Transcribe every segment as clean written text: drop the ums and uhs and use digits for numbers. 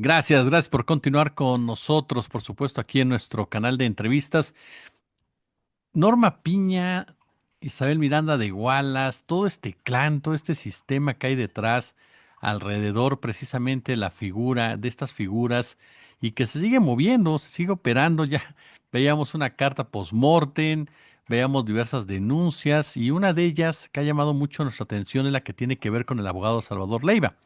Gracias, gracias por continuar con nosotros, por supuesto, aquí en nuestro canal de entrevistas. Norma Piña, Isabel Miranda de Igualas, todo este clan, todo este sistema que hay detrás, alrededor precisamente la figura de estas figuras y que se sigue moviendo, se sigue operando. Ya veíamos una carta post-mortem, veíamos diversas denuncias y una de ellas que ha llamado mucho nuestra atención es la que tiene que ver con el abogado Salvador Leiva.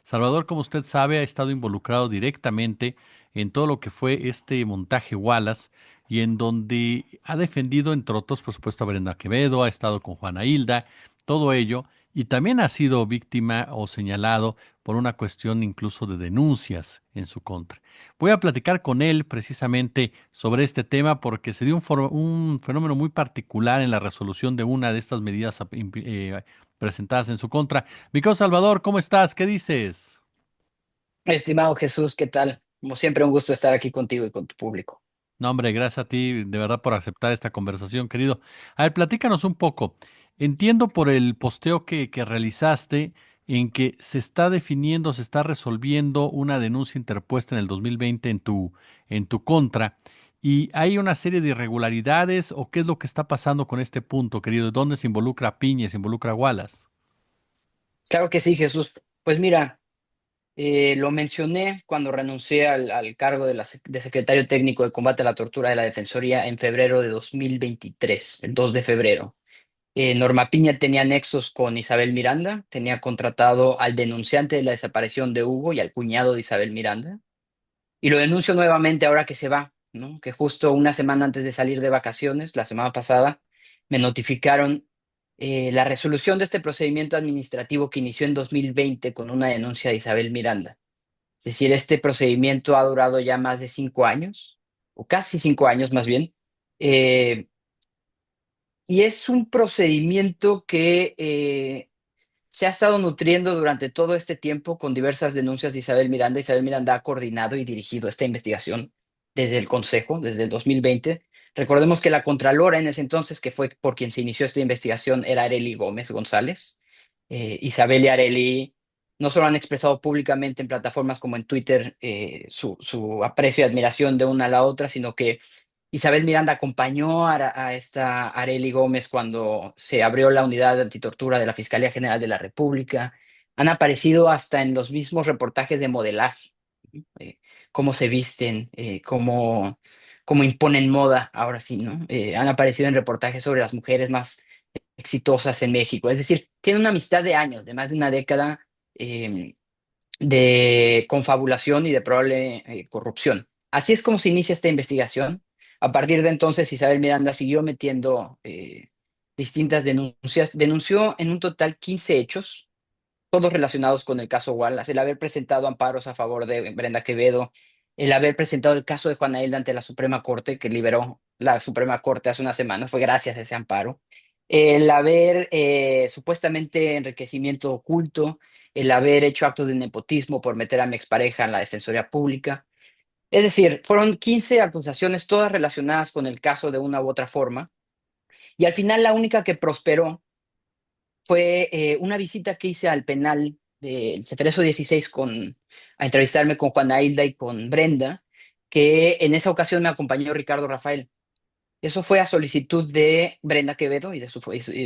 Salvador, como usted sabe, ha estado involucrado directamente en todo lo que fue este montaje Wallace y en donde ha defendido, entre otros, por supuesto, a Brenda Quevedo, ha estado con Juana Hilda, todo ello, y también ha sido víctima o señalado por una cuestión incluso de denuncias en su contra. Voy a platicar con él precisamente sobre este tema porque se dio un fenómeno muy particular en la resolución de una de estas medidas presentadas en su contra. Mi querido Salvador, ¿cómo estás? ¿Qué dices? Estimado Jesús, ¿qué tal? Como siempre, un gusto estar aquí contigo y con tu público. No, hombre, gracias a ti de verdad por aceptar esta conversación, querido. A ver, platícanos un poco. Entiendo por el posteo que realizaste en que se está definiendo, se está resolviendo una denuncia interpuesta en el 2020 en tu contra. ¿Y hay una serie de irregularidades o qué es lo que está pasando con este punto, querido? ¿Dónde se involucra Piña, se involucra Wallace? Claro que sí, Jesús. Pues mira, lo mencioné cuando renuncié al cargo de secretario técnico de combate a la tortura de la Defensoría en febrero de 2023, el 2 de febrero. Norma Piña tenía nexos con Isabel Miranda, tenía contratado al denunciante de la desaparición de Hugo y al cuñado de Isabel Miranda. Y lo denuncio nuevamente ahora que se va, ¿no? Que justo una semana antes de salir de vacaciones, la semana pasada, me notificaron la resolución de este procedimiento administrativo que inició en 2020 con una denuncia de Isabel Miranda. Es decir, este procedimiento ha durado ya más de 5 años, o casi 5 años más bien, eh, y es un procedimiento que se ha estado nutriendo durante todo este tiempo con diversas denuncias de Isabel Miranda. Isabel Miranda ha coordinado y dirigido esta investigación desde el Consejo, desde el 2020. Recordemos que la Contralora en ese entonces, que fue por quien se inició esta investigación, era Arely Gómez González. Isabel y Arely no solo han expresado públicamente en plataformas como en Twitter su aprecio y admiración de una a la otra, sino que Isabel Miranda acompañó a esta Arely Gómez cuando se abrió la unidad de antitortura de la Fiscalía General de la República. Han aparecido hasta en los mismos reportajes de modelaje, eh, cómo se visten, cómo imponen moda, ahora sí, ¿no? Han aparecido en reportajes sobre las mujeres más exitosas en México. Es decir, tienen una amistad de años, de más de una década, eh, de confabulación y de probable corrupción. Así es como se inicia esta investigación. A partir de entonces, Isabel Miranda siguió metiendo distintas denuncias. Denunció en un total 15 hechos, todos relacionados con el caso Wallace, el haber presentado amparos a favor de Brenda Quevedo, el haber presentado el caso de Juana Hilda ante la Suprema Corte, que liberó la Suprema Corte hace unas semanas, fue gracias a ese amparo, el haber supuestamente enriquecimiento oculto, el haber hecho actos de nepotismo por meter a mi expareja en la Defensoría Pública. Es decir, fueron 15 acusaciones, todas relacionadas con el caso de una u otra forma, y al final la única que prosperó fue una visita que hice al penal del Ceferezo 16 a entrevistarme con Juana Hilda y con Brenda, que en esa ocasión me acompañó Ricardo Rafael. Eso fue a solicitud de Brenda Quevedo y de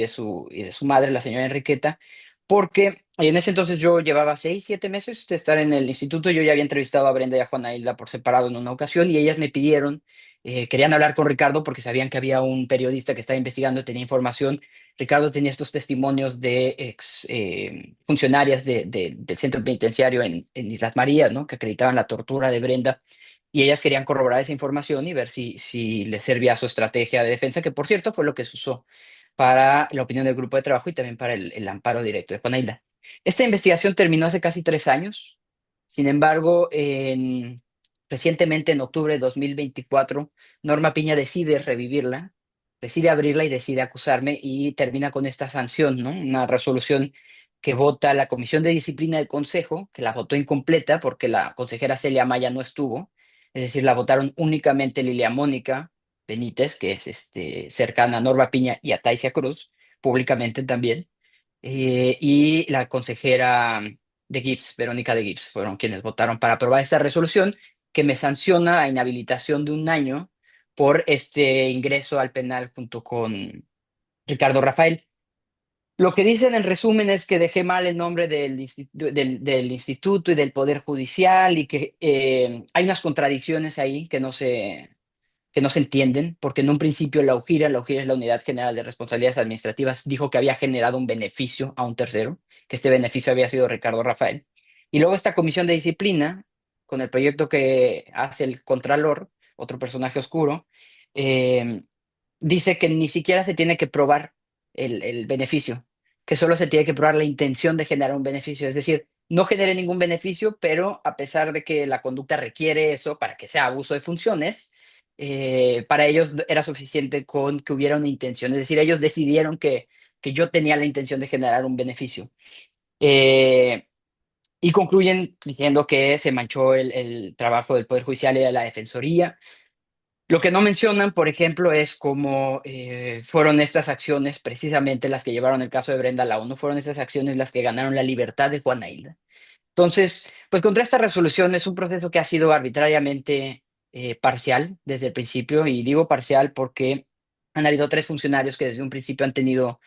su madre, la señora Enriqueta, porque en ese entonces yo llevaba 6, 7 meses de estar en el instituto. Yo ya había entrevistado a Brenda y a Juana Hilda por separado en una ocasión y ellas me pidieron, querían hablar con Ricardo porque sabían que había un periodista que estaba investigando y tenía información. Ricardo tenía estos testimonios de ex funcionarias del centro penitenciario en Islas Marías, ¿no? Que acreditaban la tortura de Brenda, y ellas querían corroborar esa información y ver si les servía a su estrategia de defensa, que por cierto fue lo que se usó para la opinión del grupo de trabajo y también para el amparo directo de Juana Hilda. Esta investigación terminó hace casi 3 años. Sin embargo, recientemente, en octubre de 2024, Norma Piña decide revivirla, decide abrirla y decide acusarme y termina con esta sanción, ¿no? Una resolución que vota la Comisión de Disciplina del Consejo, que la votó incompleta porque la consejera Celia Maya no estuvo. Es decir, la votaron únicamente Lilia Mónica Benítez, que es cercana a Norma Piña y a Taisia Cruz, públicamente también, y la consejera. de Gibbs, Verónica de Gibbs, fueron quienes votaron para aprobar esta resolución que me sanciona a inhabilitación de 1 año por este ingreso al penal junto con Ricardo Rafael. Lo que dicen en resumen es que dejé mal el nombre del instituto y del Poder Judicial y que hay unas contradicciones ahí que no se entienden, porque en un principio la UJIRA es la Unidad General de Responsabilidades Administrativas, dijo que había generado un beneficio a un tercero, que este beneficio había sido Ricardo Rafael. Y luego esta comisión de disciplina, con el proyecto que hace el Contralor, otro personaje oscuro, eh, dice que ni siquiera se tiene que probar el beneficio, que solo se tiene que probar la intención de generar un beneficio. Es decir, no genere ningún beneficio, pero a pesar de que la conducta requiere eso para que sea abuso de funciones, para ellos era suficiente con que hubiera una intención. Es decir, ellos decidieron que yo tenía la intención de generar un beneficio. Eh, y concluyen diciendo que se manchó el trabajo del Poder Judicial y de la Defensoría. Lo que no mencionan, por ejemplo, es cómo fueron estas acciones precisamente las que llevaron el caso de Brenda Lau, no fueron estas acciones las que ganaron la libertad de Juana Hilda. Entonces, pues contra esta resolución es un proceso que ha sido arbitrariamente parcial desde el principio, y digo parcial porque han habido 3 funcionarios que desde un principio han tenido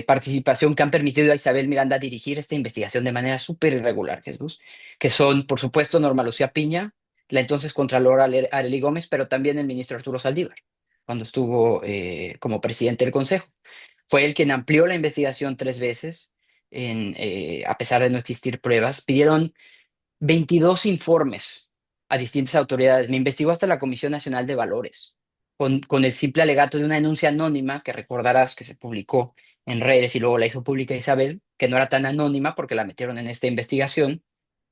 participación, que han permitido a Isabel Miranda dirigir esta investigación de manera súper irregular, Jesús, que son, por supuesto, Norma Lucía Piña, la entonces Contralor Arely Gómez, pero también el ministro Arturo Saldívar, cuando estuvo como presidente del Consejo. Fue él quien amplió la investigación 3 veces, a pesar de no existir pruebas. Pidieron 22 informes a distintas autoridades. Me investigó hasta la Comisión Nacional de Valores, con el simple alegato de una denuncia anónima que recordarás que se publicó en redes y luego la hizo pública Isabel, que no era tan anónima porque la metieron en esta investigación.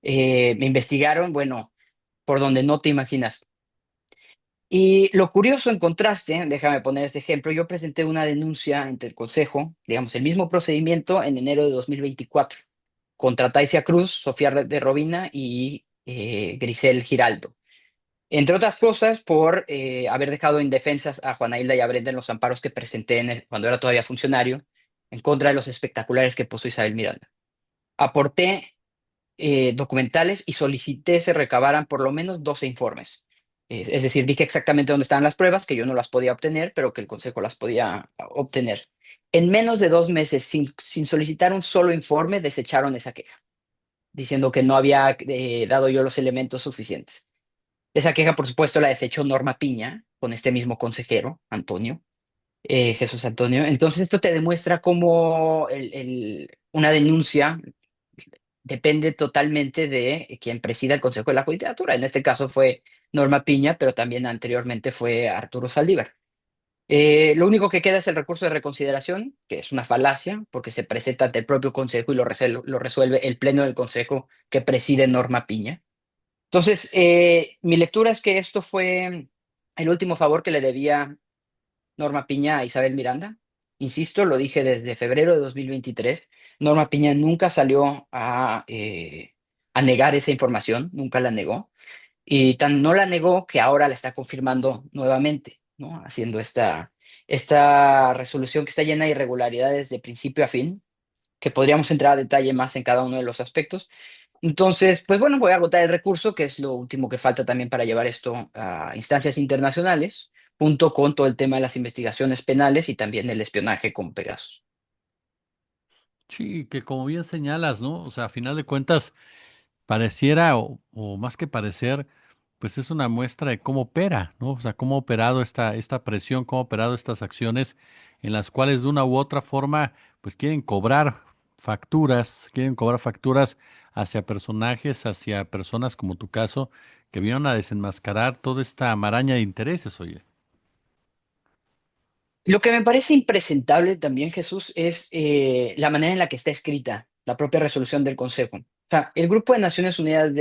Me investigaron, bueno, por donde no te imaginas. Y lo curioso en contraste, déjame poner este ejemplo, yo presenté una denuncia ante el Consejo, digamos, el mismo procedimiento en enero de 2024 contra Taisia Cruz, Sofía de Robina y Grisel Giraldo. Entre otras cosas, por haber dejado indefensas a Juana Hilda y a Brenda en los amparos que presenté cuando era todavía funcionario, en contra de los espectaculares que puso Isabel Miranda. Aporté documentales y solicité se recabaran por lo menos 12 informes. Es decir, dije exactamente dónde estaban las pruebas, que yo no las podía obtener, pero que el Consejo las podía obtener. En menos de 2 meses, sin solicitar un solo informe, desecharon esa queja, diciendo que no había dado yo los elementos suficientes. Esa queja, por supuesto, la desechó Norma Piña con este mismo consejero, Antonio, Jesús Antonio. Entonces, esto te demuestra cómo una denuncia depende totalmente de quien presida el Consejo de la Judicatura. En este caso fue Norma Piña, pero también anteriormente fue Arturo Saldívar. Lo único que queda es el recurso de reconsideración, que es una falacia, porque se presenta ante el propio Consejo y lo resuelve el Pleno del Consejo que preside Norma Piña. Entonces, mi lectura es que esto fue el último favor que le debía Norma Piña a Isabel Miranda. Insisto, lo dije desde febrero de 2023. Norma Piña nunca salió a negar esa información, nunca la negó. Y tan no la negó que ahora la está confirmando nuevamente, ¿no? Haciendo esta resolución que está llena de irregularidades de principio a fin, que podríamos entrar a detalle más en cada uno de los aspectos. Entonces, pues bueno, voy a agotar el recurso, que es lo último que falta también para llevar esto a instancias internacionales, junto con todo el tema de las investigaciones penales y también el espionaje con Pegasus. Sí, que como bien señalas, ¿no? O sea, a final de cuentas, pareciera, o más que parecer, pues es una muestra de cómo opera, ¿no? O sea, cómo ha operado esta presión, cómo ha operado estas acciones en las cuales de una u otra forma, pues quieren cobrar facturas hacia personajes, hacia personas como tu caso, que vinieron a desenmascarar toda esta maraña de intereses, oye. Lo que me parece impresentable también, Jesús, es la manera en la que está escrita la propia resolución del Consejo. O sea, el Grupo de Naciones Unidas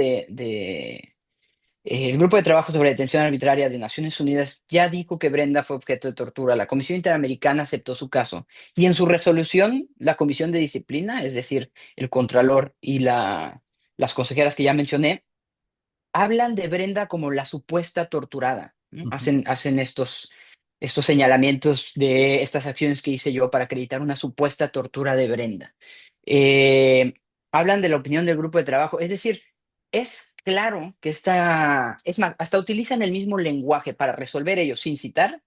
el Grupo de Trabajo sobre Detención Arbitraria de Naciones Unidas ya dijo que Brenda fue objeto de tortura. La Comisión Interamericana aceptó su caso. Y en su resolución, la Comisión de Disciplina, es decir, el Contralor y las consejeras que ya mencioné, hablan de Brenda como la supuesta torturada, ¿no? Ujú. Hacen estos señalamientos de estas acciones que hice yo para acreditar una supuesta tortura de Brenda. Eh, hablan de la opinión del grupo de trabajo. Es decir, es claro que es más, hasta utilizan el mismo lenguaje para resolver ellos sin citar.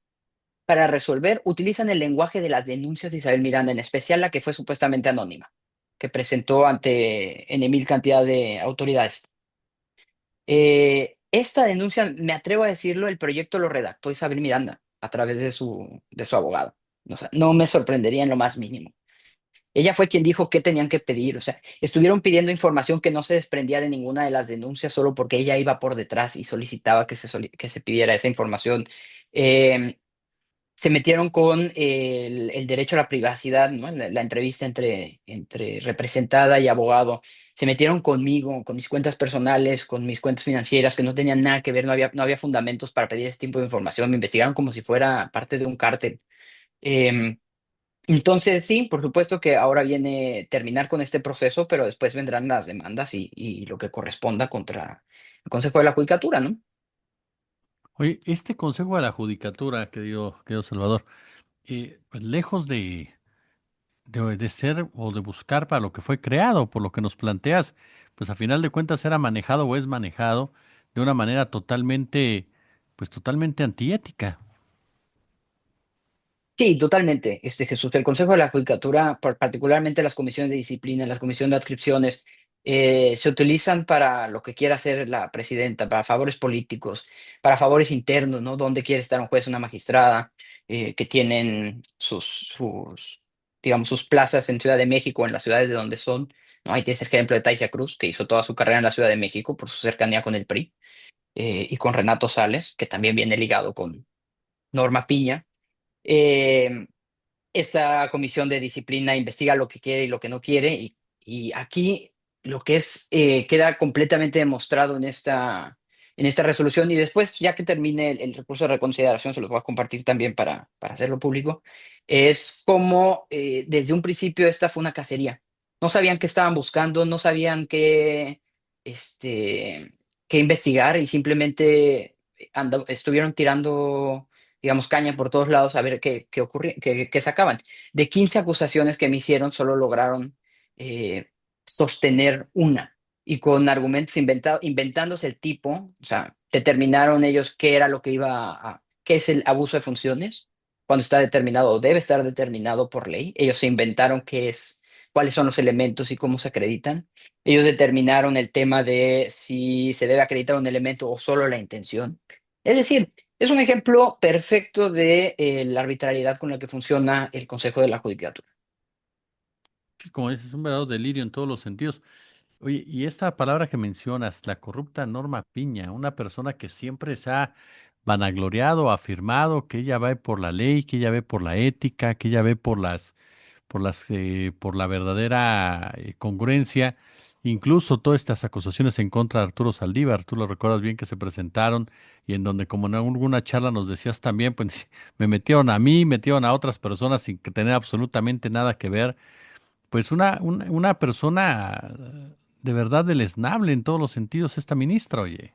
Para resolver, utilizan el lenguaje de las denuncias de Isabel Miranda, en especial la que fue supuestamente anónima, que presentó ante en mil cantidad de autoridades. Esta denuncia, me atrevo a decirlo, el proyecto lo redactó Isabel Miranda a través de su abogado. O sea, no me sorprendería en lo más mínimo. Ella fue quien dijo qué tenían que pedir. O sea, estuvieron pidiendo información que no se desprendía de ninguna de las denuncias solo porque ella iba por detrás y solicitaba que se pidiera esa información. Eh, Se metieron con el derecho a la privacidad, ¿no? La entrevista entre representada y abogado. Se metieron conmigo, con mis cuentas personales, con mis cuentas financieras, que no tenían nada que ver, no había fundamentos para pedir ese tipo de información. Me investigaron como si fuera parte de un cártel. Eh, entonces, sí, por supuesto que ahora viene terminar con este proceso, pero después vendrán las demandas y lo que corresponda contra el Consejo de la Judicatura, ¿no? Oye, este Consejo de la Judicatura, querido Salvador, pues lejos de ser o de buscar para lo que fue creado, por lo que nos planteas, pues a final de cuentas era manejado o es manejado de una manera pues totalmente antiética. Sí, totalmente, Jesús. El Consejo de la Judicatura, particularmente las comisiones de disciplina, las comisiones de adscripciones, se utilizan para lo que quiera hacer la presidenta, para favores políticos, para favores internos, ¿no? Donde quiere estar un juez, una magistrada, que tienen digamos, sus plazas en Ciudad de México, en las ciudades de donde son, ¿no? Ahí tienes el ejemplo de Taisia Cruz, que hizo toda su carrera en la Ciudad de México por su cercanía con el PRI, y con Renato Sales, que también viene ligado con Norma Piña. Eh, Esta comisión de disciplina investiga lo que quiere y lo que no quiere, y aquí lo que queda completamente demostrado en esta resolución, y después, ya que termine el recurso de reconsideración, se los voy a compartir también para hacerlo público. Es como desde un principio esta fue una cacería. No sabían qué estaban buscando, no sabían este, qué investigar, y simplemente estuvieron tirando, digamos, caña por todos lados a ver qué ocurría, qué sacaban. De 15 acusaciones que me hicieron, solo lograron eh, sostener una. Y con argumentos inventándose el tipo, o sea, determinaron ellos qué era lo que qué es el abuso de funciones, cuando está determinado o debe estar determinado por ley. Ellos se inventaron cuáles son los elementos y cómo se acreditan. Ellos determinaron el tema de si se debe acreditar un elemento o solo la intención. Es decir, es un ejemplo perfecto de la arbitrariedad con la que funciona el Consejo de la Judicatura. Como dices, es un verdadero delirio en todos los sentidos. Oye, y esta palabra que mencionas, la corrupta Norma Piña, una persona que siempre se ha vanagloriado, afirmado que ella va por la ley, que ella ve por la ética, que ella ve por la verdadera congruencia, incluso todas estas acusaciones en contra de Arturo Saldívar, tú lo recuerdas bien que se presentaron y en donde como en alguna charla nos decías también, pues me metieron a mí, metieron a otras personas sin que tener absolutamente nada que ver. Pues una persona de verdad deleznable en todos los sentidos, esta ministra, oye.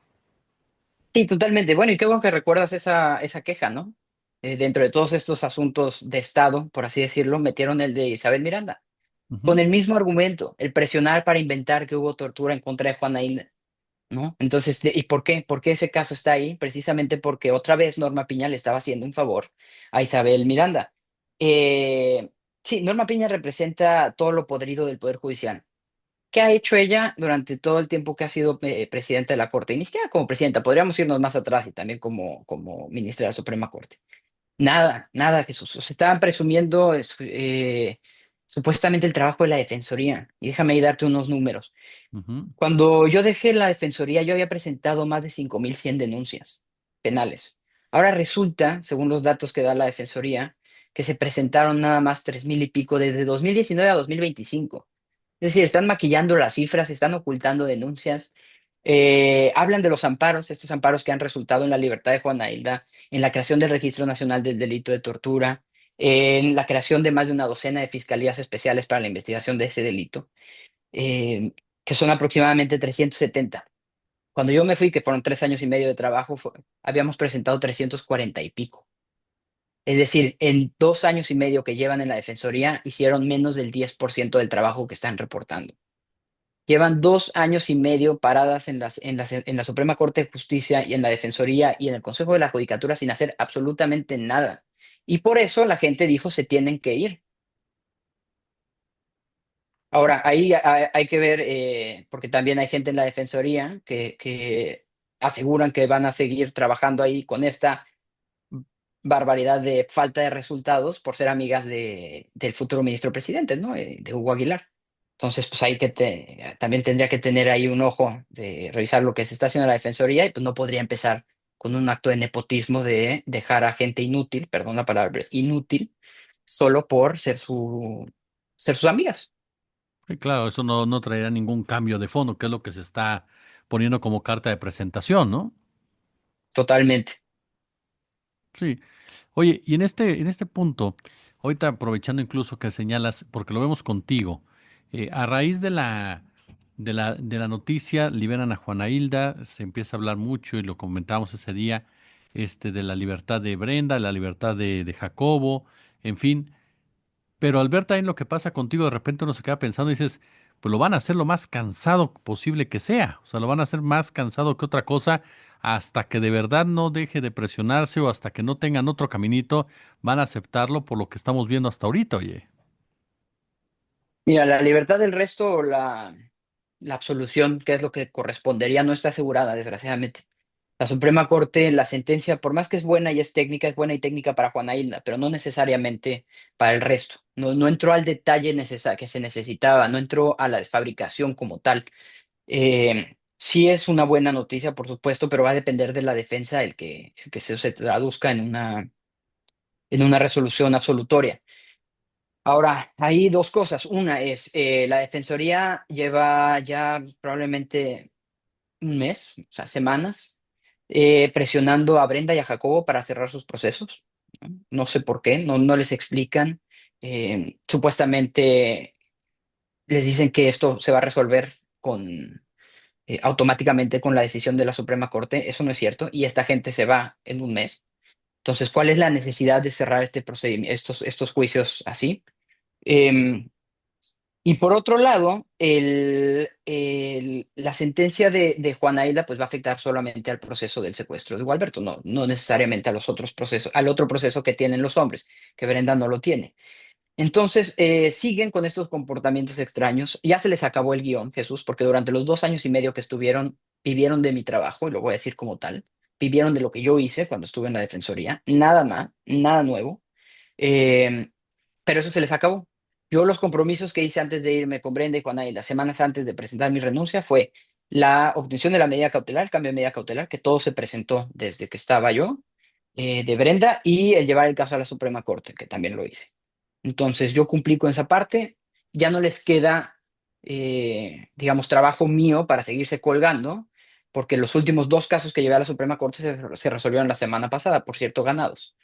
Sí, totalmente. Bueno, y qué bueno que recuerdas esa queja, ¿no? Dentro de todos estos asuntos de Estado, por así decirlo, metieron el de Isabel Miranda, con Ujú. el mismo argumento, el presionar para inventar que hubo tortura en contra de Juana Hilda, ¿no? Entonces, ¿y por qué? ¿Por qué ese caso está ahí? Precisamente porque otra vez Norma Piña le estaba haciendo un favor a Isabel Miranda. Sí, Norma Piña representa todo lo podrido del Poder Judicial. ¿Qué ha hecho ella durante todo el tiempo que ha sido presidenta de la Corte? Y ni siquiera como presidenta, podríamos irnos más atrás y también como ministra de la Suprema Corte. Nada, nada, Jesús. O sea, estaban presumiendo supuestamente el trabajo de la Defensoría. Y déjame ahí darte unos números. Ujú. Cuando yo dejé la Defensoría, yo había presentado más de 5.100 denuncias penales. Ahora resulta, según los datos que da la Defensoría, que se presentaron nada más 3.000 y pico desde 2019 a 2025. Es decir, están maquillando las cifras, están ocultando denuncias. Hablan de los amparos, estos amparos que han resultado en la libertad de Juana Hilda, en la creación del Registro Nacional del Delito de Tortura, en la creación de más de una docena de fiscalías especiales para la investigación de ese delito, eh, que son aproximadamente 370. Cuando yo me fui, que fueron 3 años y medio de trabajo, habíamos presentado 340 y pico. Es decir, en 2 años y medio que llevan en la Defensoría, hicieron menos del 10% del trabajo que están reportando. Llevan 2 años y medio paradas en la Suprema Corte de Justicia y en la Defensoría y en el Consejo de la Judicatura sin hacer absolutamente nada. Y por eso la gente dijo se tienen que ir. Ahora, ahí hay que ver, porque también hay gente en la Defensoría que aseguran que van a seguir trabajando ahí con esta barbaridad de falta de resultados por ser amigas del futuro ministro presidente, ¿no? De Hugo Aguilar. Entonces, pues ahí también tendría que tener ahí un ojo de revisar lo que se está haciendo en la Defensoría y pues no podría empezar con un acto de nepotismo de dejar a gente inútil, perdón la palabra, pero es inútil, solo por ser sus amigas. Sí, claro, eso no traerá ningún cambio de fondo, que es lo que se está poniendo como carta de presentación, ¿no? Totalmente. Sí. Oye, y en este punto, ahorita aprovechando incluso que señalas, porque lo vemos contigo, a raíz de la noticia, liberan a Juana Hilda, se empieza a hablar mucho y lo comentamos ese día, de la libertad de Brenda, la libertad de Jacobo, en fin. Pero al ver también lo que pasa contigo, de repente uno se queda pensando y dices, pues lo van a hacer lo más cansado posible que sea. O sea, lo van a hacer más cansado que otra cosa hasta que de verdad no deje de presionarse o hasta que no tengan otro caminito, van a aceptarlo por lo que estamos viendo hasta ahorita, oye. Mira, la libertad del resto o la absolución, que es lo que correspondería, no está asegurada, desgraciadamente. La Suprema Corte, la sentencia, por más que es buena y es buena y técnica para Juana Hilda, pero no necesariamente para el resto. No entró al detalle que se necesitaba, no entró a la desfabricación como tal. Sí es una buena noticia, por supuesto, pero va a depender de la defensa el que se traduzca en una resolución absolutoria. Ahora, hay dos cosas. Una es, la Defensoría lleva ya probablemente un mes, o sea, semanas, presionando a Brenda y a Jacobo para cerrar sus procesos. No sé por qué, no les explican. Supuestamente les dicen que esto se va a resolver automáticamente con la decisión de la Suprema Corte. Eso no es cierto y esta gente se va en un mes. Entonces, ¿cuál es la necesidad de cerrar este procedimiento, estos juicios así? Em, Y por otro lado, la sentencia de Juana Hilda pues va a afectar solamente al proceso del secuestro de Gualberto, no necesariamente a los otros procesos, al otro proceso que tienen los hombres, que Brenda no lo tiene. Entonces, siguen con estos comportamientos extraños. Ya se les acabó el guión, Jesús, porque durante los 2 años y medio que estuvieron, vivieron de mi trabajo, y lo voy a decir como tal, vivieron de lo que yo hice cuando estuve en la Defensoría, nada más, nada nuevo. Eh, pero eso se les acabó. Yo los compromisos que hice antes de irme con Brenda y Juana y las semanas antes de presentar mi renuncia fue la obtención de la medida cautelar, el cambio de medida cautelar, que todo se presentó desde que estaba yo, de Brenda, y el llevar el caso a la Suprema Corte, que también lo hice. Entonces yo cumplí con esa parte, ya no les queda, digamos, trabajo mío para seguirse colgando, porque los últimos dos casos que llevé a la Suprema Corte se resolvieron la semana pasada, por cierto, ganados.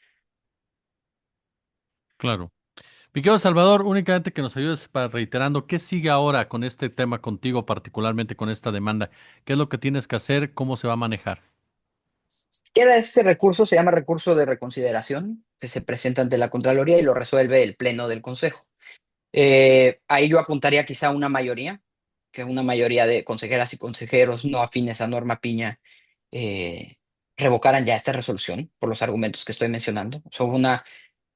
Claro. Mi querido Salvador, únicamente que nos ayudes para reiterando, ¿qué sigue ahora con este tema contigo, particularmente con esta demanda? ¿Qué es lo que tienes que hacer? ¿Cómo se va a manejar? Queda este recurso, se llama recurso de reconsideración, que se presenta ante la Contraloría y lo resuelve el Pleno del Consejo. Ahí yo apuntaría quizá una mayoría, que una mayoría de consejeras y consejeros no afines a Norma Piña eh, revocaran ya esta resolución por los argumentos que estoy mencionando. Sobre una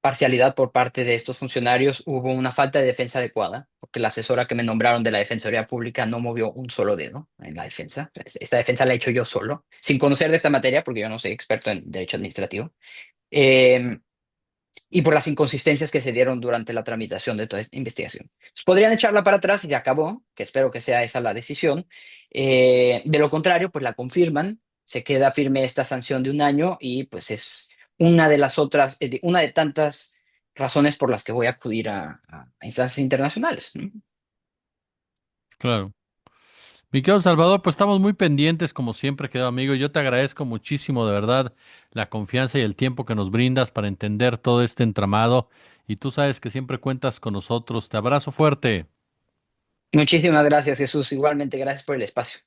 parcialidad por parte de estos funcionarios, hubo una falta de defensa adecuada, porque la asesora que me nombraron de la Defensoría Pública no movió un solo dedo en la defensa. Esta defensa la he hecho yo solo, sin conocer de esta materia, porque yo no soy experto en derecho administrativo. Eh, y por las inconsistencias que se dieron durante la tramitación de toda esta investigación. Pues podrían echarla para atrás y ya acabó, que espero que sea esa la decisión. De lo contrario, pues la confirman, se queda firme esta sanción de un año y pues es una de las otras, una de tantas razones por las que voy a acudir a instancias internacionales, ¿no? Claro. Mi querido Salvador, pues estamos muy pendientes, como siempre, querido amigo. Yo te agradezco muchísimo, de verdad, la confianza y el tiempo que nos brindas para entender todo este entramado. Y tú sabes que siempre cuentas con nosotros. Te abrazo fuerte. Muchísimas gracias, Jesús. Igualmente, gracias por el espacio.